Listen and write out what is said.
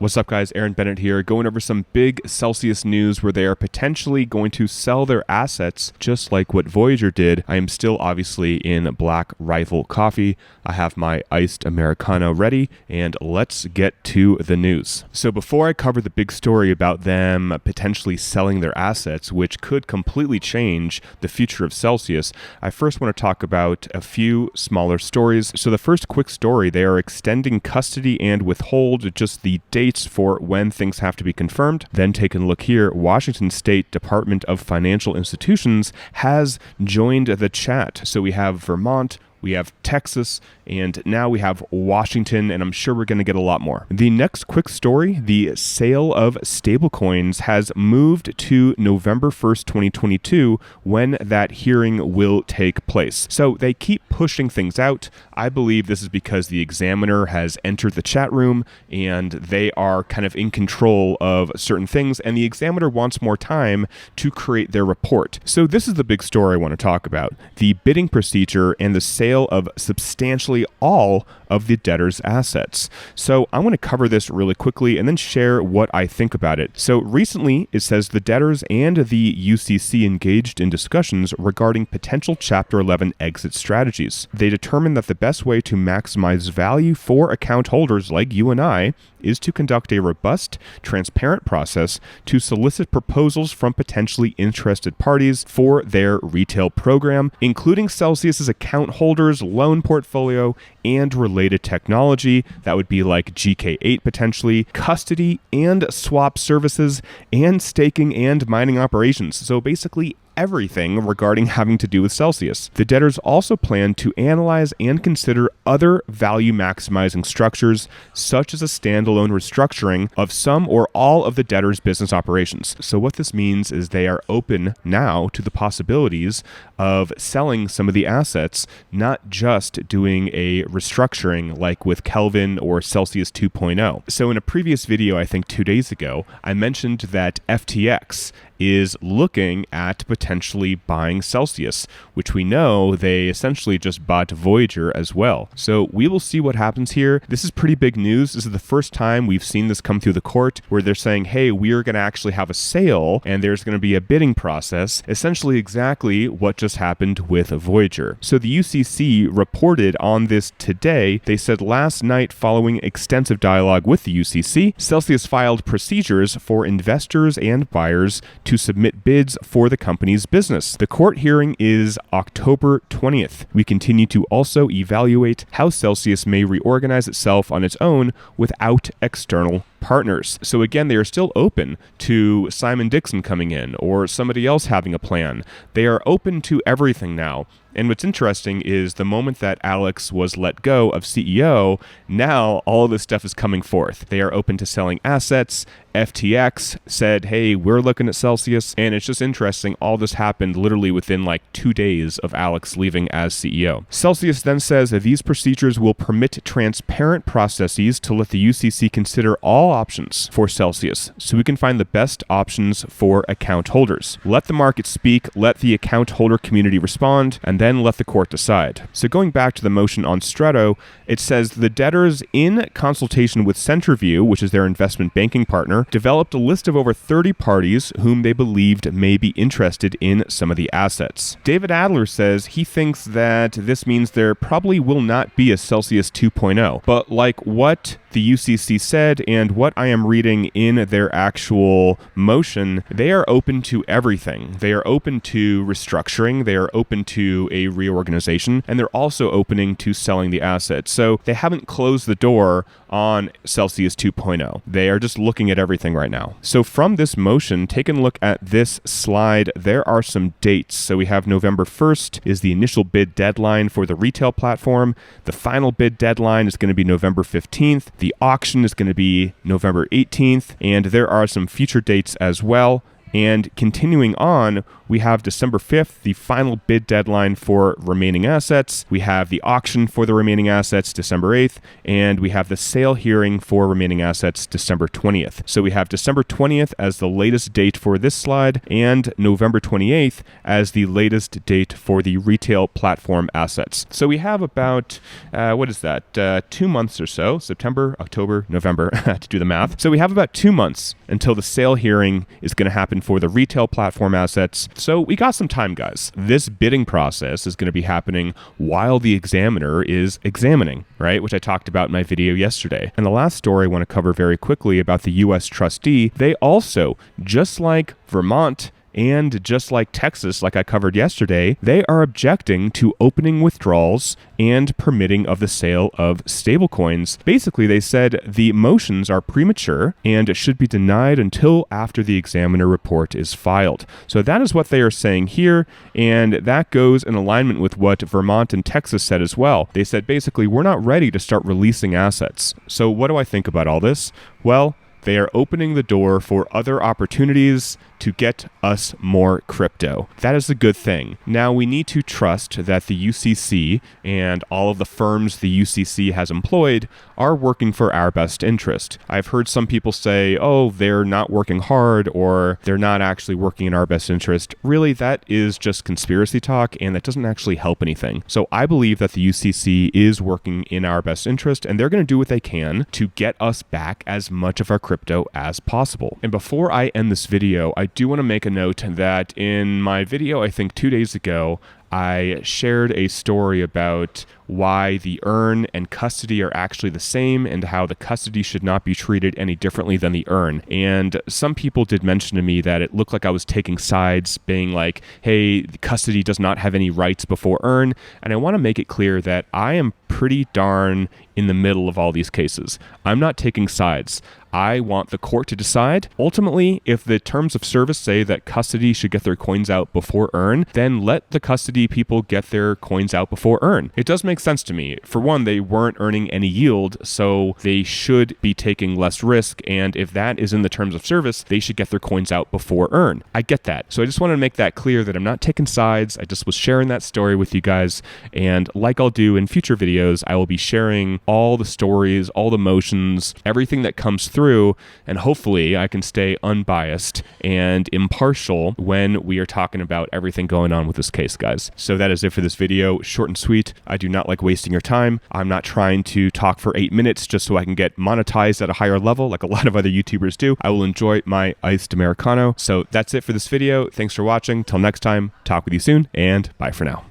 What's up, guys? Aaron Bennett here, going over some big Celsius news where they are potentially going to sell their assets just like what Voyager did. I am still obviously in Black Rifle coffee. I have my iced Americano ready, and let's get to the news. So before I cover the big story about them potentially selling their assets, which could completely change the future of Celsius, I first want to talk about a few smaller stories. So the first quick story, they are extending custody and withhold just the dates for when things have to be confirmed. Then taking a look here, Washington State Department of Financial Institutions has joined the chat. So we have Vermont, we have Texas, and now we have Washington, and I'm sure we're going to get a lot more. The next quick story, the sale of stablecoins has moved to November 1st, 2022, when that hearing will take place. So they keep pushing things out. I believe this is because the examiner has entered the chat room, and they are kind of in control of certain things, and the examiner wants more time to create their report. So this is the big story I want to talk about, the bidding procedure and the sale of substantially all of the debtor's assets. So I want to cover this really quickly and then share what I think about it. So recently, it says the debtors and the UCC engaged in discussions regarding potential Chapter 11 exit strategies. They determined that the best way to maximize value for account holders like you and I is to conduct a robust, transparent process to solicit proposals from potentially interested parties for their retail program, including Celsius's account holders, loan portfolio, and related technology. That would be like GK8 potentially, custody and swap services, and staking and mining operations. So basically everything regarding having to do with Celsius. The debtors also plan to analyze and consider other value maximizing structures, such as a standalone restructuring of some or all of the debtors' business operations. So what this means is they are open now to the possibilities of selling some of the assets, not just doing a restructuring like with Kelvin or Celsius 2.0. So in a previous video, I think 2 days ago, I mentioned that FTX is looking at potentially buying Celsius, which we know they essentially just bought Voyager as well. So we will see what happens here. This is pretty big news. This is the first time we've seen this come through the court where they're saying, hey, we are going to actually have a sale and there's going to be a bidding process, essentially exactly what just happened with Voyager. So the UCC reported on this today. They said last night, following extensive dialogue with the UCC, Celsius filed procedures for investors and buyers to submit bids for the company's business. The court hearing is October 20th. We continue to also evaluate how Celsius may reorganize itself on its own without external partners. So again, they are still open to Simon Dixon coming in or somebody else having a plan. They are open to everything now. And what's interesting is the moment that Alex was let go of CEO, now all of this stuff is coming forth. They are open to selling assets. FTX said, hey, we're looking at Celsius. And it's just interesting. All this happened literally within like 2 days of Alex leaving as CEO. Celsius then says that these procedures will permit transparent processes to let the UCC consider all options for Celsius so we can find the best options for account holders. Let the market speak, let the account holder community respond, and then let the court decide. So going back to the motion on Strato, it says the debtors, in consultation with Centerview, which is their investment banking partner, developed a list of over 30 parties whom they believed may be interested in some of the assets. David Adler says he thinks that this means there probably will not be a Celsius 2.0, but like what the UCC said and what I am reading in their actual motion, they are open to everything. They are open to restructuring, they are open to a reorganization, and they're also opening to selling the assets. So they haven't closed the door on Celsius 2.0. They are just looking at everything right now. So from this motion, take a look at this slide. There are some dates. So we have November 1st is the initial bid deadline for the retail platform. The final bid deadline is going to be November 15th. The auction is going to be November 18th. And there are some future dates as well. And continuing on, we have December 5th, the final bid deadline for remaining assets. We have the auction for the remaining assets, December 8th, and we have the sale hearing for remaining assets, December 20th. So we have December 20th as the latest date for this slide, and November 28th as the latest date for the retail platform assets. So we have about, 2 months or so, September, October, November, to do the math. So we have about 2 months until the sale hearing is going to happen for the retail platform assets. So we got some time, guys. This bidding process is going to be happening while the examiner is examining, right? Which I talked about in my video yesterday. And the last story I want to cover very quickly about the U.S. Trustee, they also, just like Vermont and just like Texas, like I covered yesterday, they are objecting to opening withdrawals and permitting of the sale of stablecoins. Basically, they said the motions are premature and should be denied until after the examiner report is filed. So that is what they are saying here, and that goes in alignment with what Vermont and Texas said as well. They said basically, we're not ready to start releasing assets. So what do I think about all this? Well, they are opening the door for other opportunities to get us more crypto. That is a good thing. Now we need to trust that the UCC and all of the firms the UCC has employed are working for our best interest. I've heard some people say, oh, they're not working hard or they're not actually working in our best interest. Really, that is just conspiracy talk and that doesn't actually help anything. So I believe that the UCC is working in our best interest and they're going to do what they can to get us back as much of our crypto as possible. And before I end this video, I do want to make a note that in my video, I think 2 days ago, I shared a story about why the earn and custody are actually the same and how the custody should not be treated any differently than the earn. And some people did mention to me that it looked like I was taking sides, being like, hey, the custody does not have any rights before earn. And I want to make it clear that I am pretty darn in the middle of all these cases. I'm not taking sides. I want the court to decide. Ultimately, if the terms of service say that custody should get their coins out before earn, then let the custody people get their coins out before earn. It does make sense to me. For one, they weren't earning any yield, so they should be taking less risk. And if that is in the terms of service, they should get their coins out before earn. I get that. So I just wanted to make that clear that I'm not taking sides. I just was sharing that story with you guys. And like I'll do in future videos, I will be sharing all the stories, all the motions, everything that comes through, and hopefully I can stay unbiased and impartial when we are talking about everything going on with this case, guys. So that is it for this video. Short and sweet. I do not like wasting your time. I'm not trying to talk for 8 minutes just so I can get monetized at a higher level like a lot of other YouTubers do. I will enjoy my iced Americano. So that's it for this video. Thanks for watching. Till next time, talk with you soon, and bye for now.